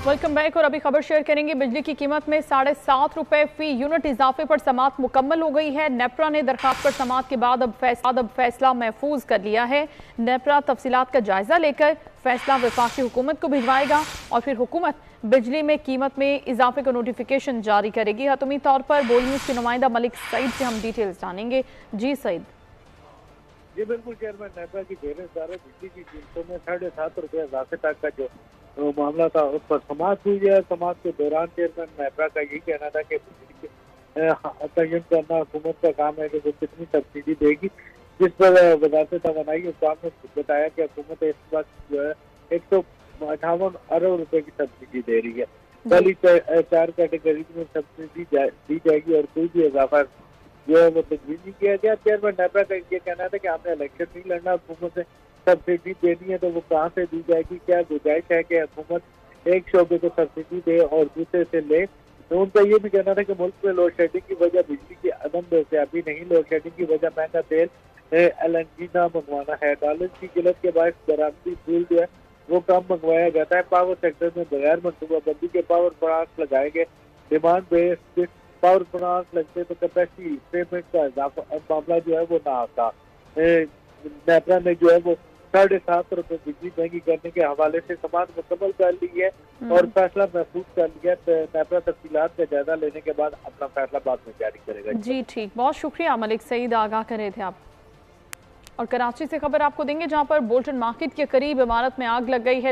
Welcome back. और अभी खबर शेयर करेंगे। बिजली की कीमत में 7.5 रुपए फी यूनिट इजाफे पर समाअत मुकम्मल हो गई है। नेपरा ने दरखास्त पर समाअत के बाद अब फैसला महफूज कर लिया है। नेपरा तफसीलात का जायजा लेकर फैसला वफाकी हुकूमत को भिजवाएगा और फिर हुकूमत बिजली में कीमत में इजाफे का नोटिफिकेशन जारी करेगी। हतमी तौर पर बोल न्यूज़ के नुमाइंदा मलिक सईद से हम डिटेल्स जानेंगे। जी सईद। जी बिल्कुल, चेयरमैन नेपरा की बेरोजगार बिजली की कीमतों में 7.5 रुपये इजाफे तक का जो मामला था उस पर समाअत हुई है। समाअत के दौरान चेयरमैन नेपरा का यही कहना था कि बिजली के तयन करना हुकूमत का काम है कि वो कितनी सब्सिडी देगी, जिस पर वजारत तवानाई हुक्काम ने बताया कि हुकूमत इस वक्त जो है 158 अरब रुपए की सब्सिडी दे रही है। पहली 4 कैटेगरी में सब्सिडी दी जाएगी और कोई भी इजाफा जो है वो तजवीज नहीं किया गया। चेयरमैन नेपरा का ये कहना था कि हमने इलेक्शन नहीं लड़ना, हुकूमत से सब्सिडी देनी है तो वो कहाँ से दी जाएगी। क्या गुजारिश है कि हुकूमत एक शोबे को सब्सिडी दे और दूसरे से ले। तो उनका ये भी कहना था कि मुल्क में लोड शेडिंग की वजह बिजली की अदम दस्तयाबी नहीं, लोड शेडिंग की वजह महंगा तेल LNG ना मंगवाना है। डॉलर की किल्लत के बाद बरामदी फूल जो है वो कम मंगवाया जाता है। पावर सेक्टर में बगैर मनसूबाबंदी के पावर प्लांट लगाए गए। डिमांड बेस्ड पावर प्लांट लगते तो कैपेसिटी पेमेंट का मामला जो है वो ना आता। नेपरा ने जो है वो 7.5 रुपए बिजली महंगी करने के हवाले से समाअत मुकम्मल कर ली है और फैसला महफूज कर लिया। नेपरा तफसीलात का जायजा लेने के बाद अपना फैसला बाद में जारी करेगा। जी ठीक, बहुत शुक्रिया मलिक सईद, आगाह कर रहे थे आप। और कराची से खबर आपको देंगे जहां पर बोल्टन मार्केट के करीब इमारत में आग लग गई है।